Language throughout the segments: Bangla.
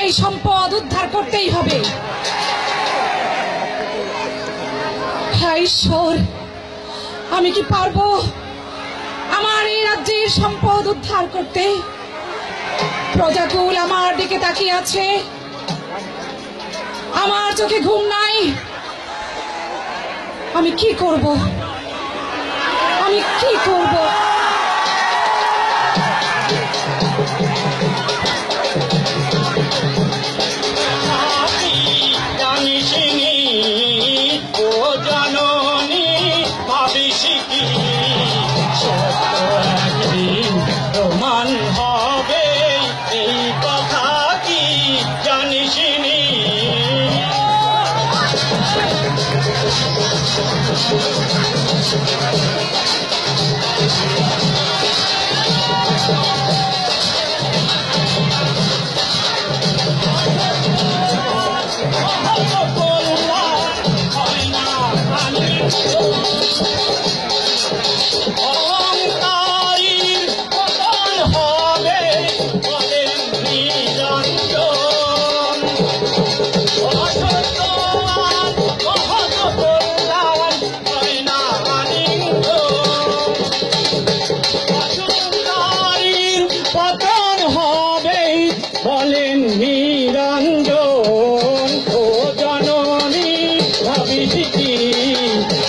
এই সম্পদ উদ্ধার করতেই হবে। হে ঈশ্বর, আমি কি পারবো আমার এই রাজ্যের সম্পদ উদ্ধার করতে? প্রজাকুল আমার দিকে তাকিয়ে আছে, আমার চোখে ঘুম নাই। আমি কি করব? আমি কি করব? প্রমাণ হবে এই কথা কি জানিসনি? বলেন নিরঞ্জন, ও জননী ভাবিছি কি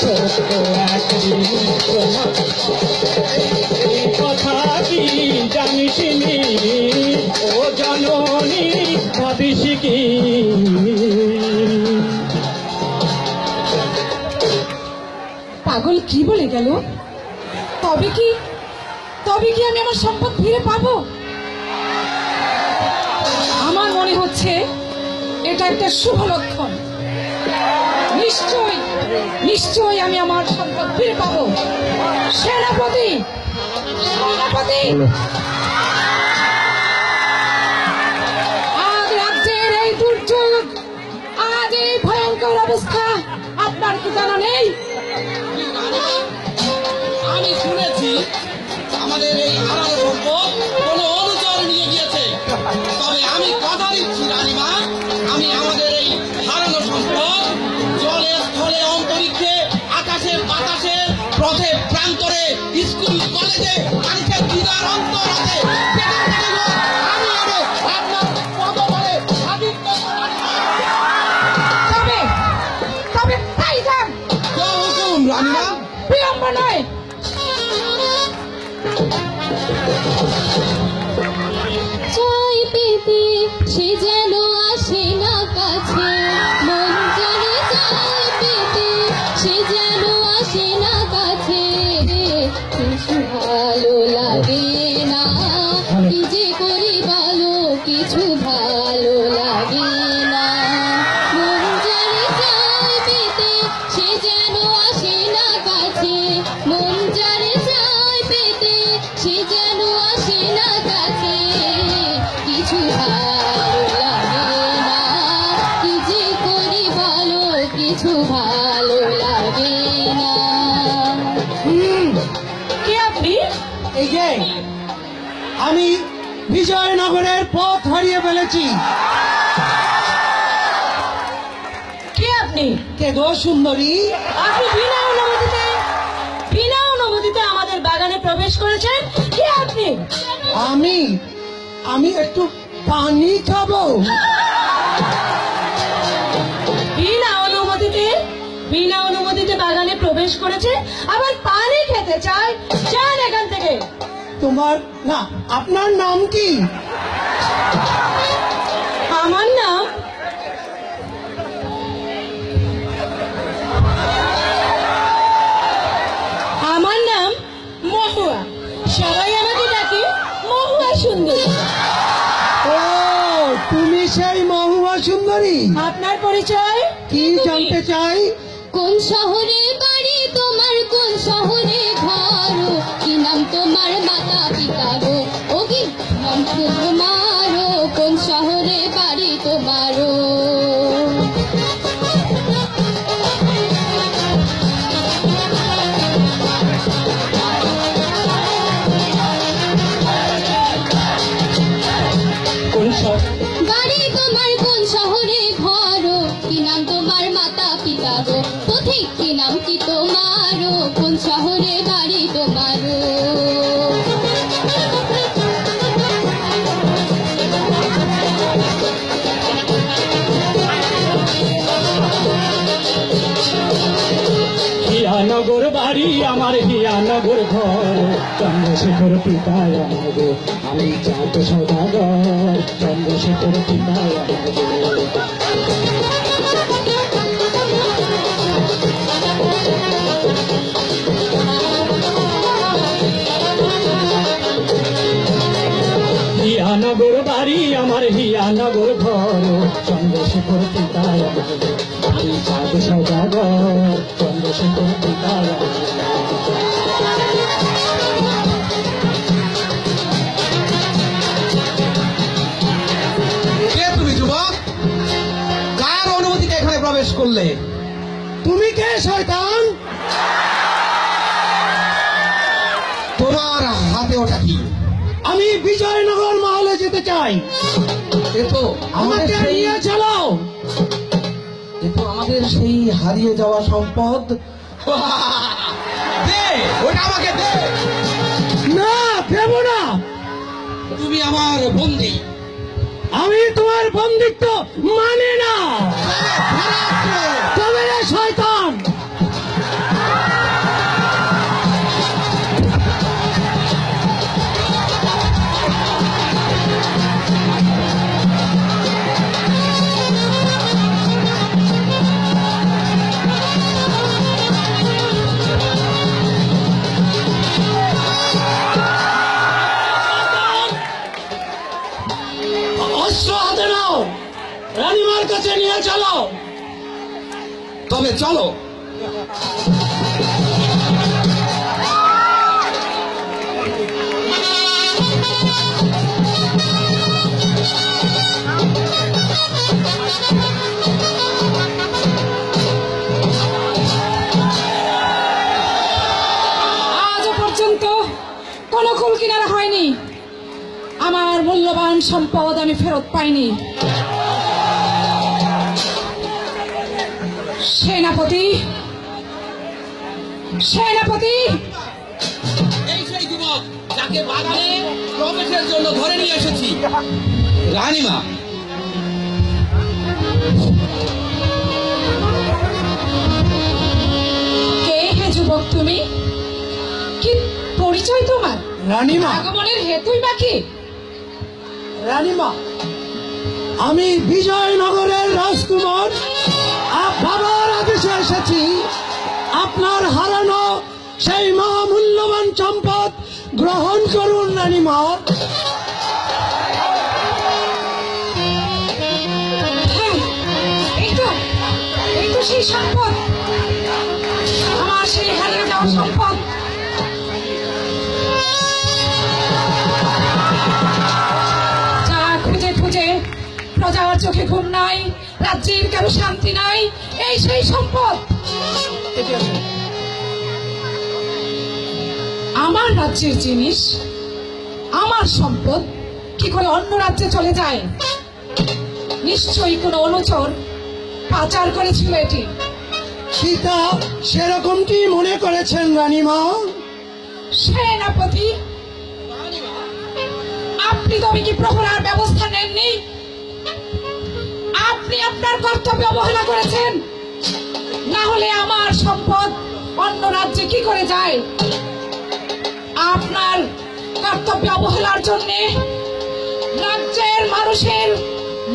সত্য একদিন এই কথা কি জানিসনি? ও জননী ভাবিছি কি? পাগল কি বলে গেল? তবে কি আমি আমার সম্পদ ফিরে পাবো? আমার মনে হচ্ছে এটা একটা শুভ লক্ষণ। নিশ্চয়ই আমি আমার সম্পদ ফিরে পাবো। সেনাপতি, আজ রাজ্যের এই দুর্যোগ, আজ এই ভয়ঙ্কর অবস্থা আপনার কি জানা নেই? আমি শুনেছি আমাদের এই হারানো সম্পদ কোনো অনুচর নিয়ে গিয়েছে। তবে আমি কথা দিচ্ছি রানীমা, আমি আমাদের এই হারানো সম্পদ জলে স্থলে অন্তরিক্ষে আকাশে বাতাসে পথে প্রান্তরে স্কুল কলেজে মানুষের দিদার অন্তর আছে আমি এনে আপনার পদবলে স্বাধীন করব। তবে তাই যান। হুকুম রানীমা। বিলম্ব নয়। চাই পেতে সে যেন আসে না কাছে, মন জানে চাই পেতে সে যেন আসে না কাছে। কিছু ভালো লাগে না, কি যে করি বলো, কিছু ভালো লাগে না। মন জানে চাই পেতে সে যেন আসে না কাছে, মন জানে চাই পেতে সে যেন আসে না কাছে। কিছু ভালো লাগে না, কি যে করি বলো, কিছু ভালো লাগে না। কে আপনি? এই যে আমি বিজয়নগরের পথ হারিয়ে ফেলেছি। কে আপনি? কে গো সুন্দরী? আপনি বিনা অনুমতিতে আমাদের বাগানে প্রবেশ করেছেন। কে আপনি? আমি একটু পানি খাবো। বিনা অনুমতিতে বাগানে প্রবেশ করেছে, আবার পানি খেতে চায়। যান এখান থেকে। আপনার নাম কি? আমার নাম মহুয়া। সবাই আমাকে ডাকে মহুয়া সুন্দরী। ও, তুমি সেই মহুয়া সুন্দরী? আপনার পরিচয় কি জানতে চাই? কোন শহরে বাড়ি তোমার, কোন শহরে ঘর, কি নাম তোমার মাতা পিতারো, ও কি নাম তোমারো, কোন শহরে বাড়ি তোমারো। কোন বাড়ি কি নাম কি তোমারও, কোন শহরে বাড়ি তোমারও? হিয়ানগর বাড়ি আমার, হিয়ানগর ঘর, চন্দ্রশেখর পিতায় আমার গো, আমি চাঁদ সদাগর, চন্দ্রশেখর পিতায় আমার গো। হিয়ানগর বাড়ি আমার, হিয়ানগর ঘর, চন্দ্রশেখর পিতায় আমার গো, আমি চাঁদ সদাগর, চন্দ্রশেখর পিতায় আমার গো। কে তুমি যুবক? কার অনুমতিতে এখানে প্রবেশ করলে? তুমি কে শয়তান? তোমার হাতে ওটা কি? আমি বিজয়নগর মহলে যেতে চাই, এ তো আমাকে নিয়ে চলো। আমাদের সেই হারিয়ে যাওয়া সম্পদ। দে ওটা আমাকে দে। না, দেব না। তুমি আমার বন্দী। আমি তোমার বন্দিত্ব মানে না। তবে রে শয়তান, অস্ত্র হাতে নাও, রানীমার কাছে নিয়ে চলো। তবে চলো। আজও পর্যন্ত কোনো কুল কিনারা হয়নি, আমার মূল্যবান সম্পদ আমি ফেরত পাইনি। সেনাপতি, সেনাপতি, এই সেই যুবক যাকে বাগানে প্রবেশের জন্য ধরে নিয়ে এসেছি। রানীমা, কে হে যুবক তুমি? কি পরিচয় তোমার? রানীমা, আগমনের হেতুই বা কি? রানীমা, আমি বিজয়নগরের রাজকুমার, বাবার আদেশে এসেছি। আপনার হারানো সেই মহামূল্যবান সম্পদ গ্রহণ করুন রানীমা। হ্যাঁ, এই তো সেই সম্পদ, আমার সেই হারিয়ে যাওয়া সম্পদ। যা খুঁজে খুঁজে প্রজার চোখে ঘুম নাই, রাজ্যের কারো শান্তি নাই, এই সেই সম্পদ। আমার রাজ্যের জিনিস, আমার সম্পদ কি করে অন্য রাজ্যে চলে যায়? নিশ্চয়ই কোনো অনুচর পাচার করেছিল এটি। সীতা সেরকমটি মনে করেছেন রানীমা। সেনাপতি, আপনি তবে কি প্রহরার ব্যবস্থা নেননি? আপনি আপনার কর্তব্য অবহেলা করেছেন। না হলে আমার সম্পদ অন্য রাজ্যে কি করে যায়? আপনার কর্তব্য অবহেলার জন্য রাজ্যের মানুষের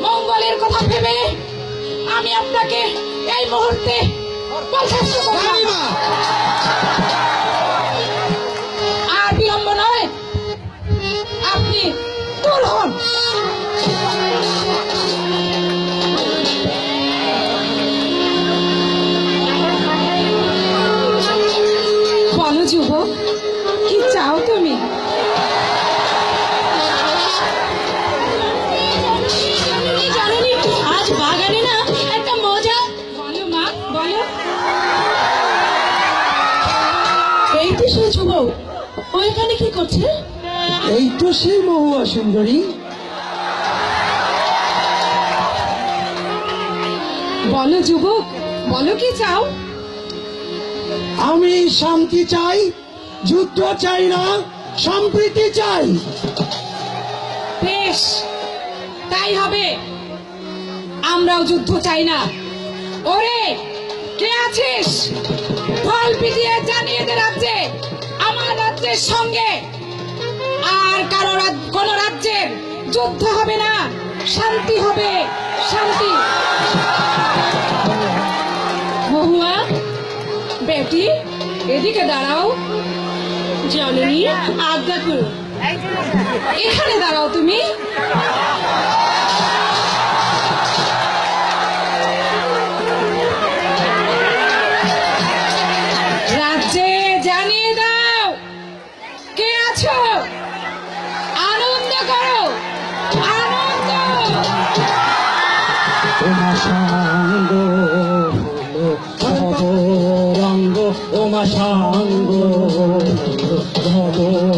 মঙ্গলের কথা ভেবে আমি আপনাকে এই মুহূর্তে বরখাস্ত করলাম। রানীমা, আর বিলম্ব নয়, আপনি দূর হন। বলো যুবক, কি চাও তুমি? জানেনি আজ বাগানে না একটা মজা? বলো মা, বলো। এই তো সেই যুবক, ও এখানে কি করছে? এই তো সেই মহুয়া সুন্দরী। বলো যুবক, বলো কি চাও? আমি শান্তি চাই, যুদ্ধ চাই না, সম্প্রীতি চাই। বেশ, তাই হবে। আমরাও যুদ্ধ চাই না। ওরে, কে আছিস? ফল পিটিয়ে জানিয়ে দে রাজ্যে, আমার রাজ্যের সঙ্গে আর কোন রাজ্যের যুদ্ধ হবে না, শান্তি হবে, শান্তি। মহুয়া, বেটি, এদিকে দাঁড়াও। জননী, আজ্ঞা করুন। এখানে দাঁড়াও তুমি। রাজ্যে জানিয়ে দাও কে আছো, আনন্দ করো, আনন্দ। ওমা সাঙ্গ হলো ভবরঙ্গ, ওমা সাঙ্গ হলো ভবরঙ্গ।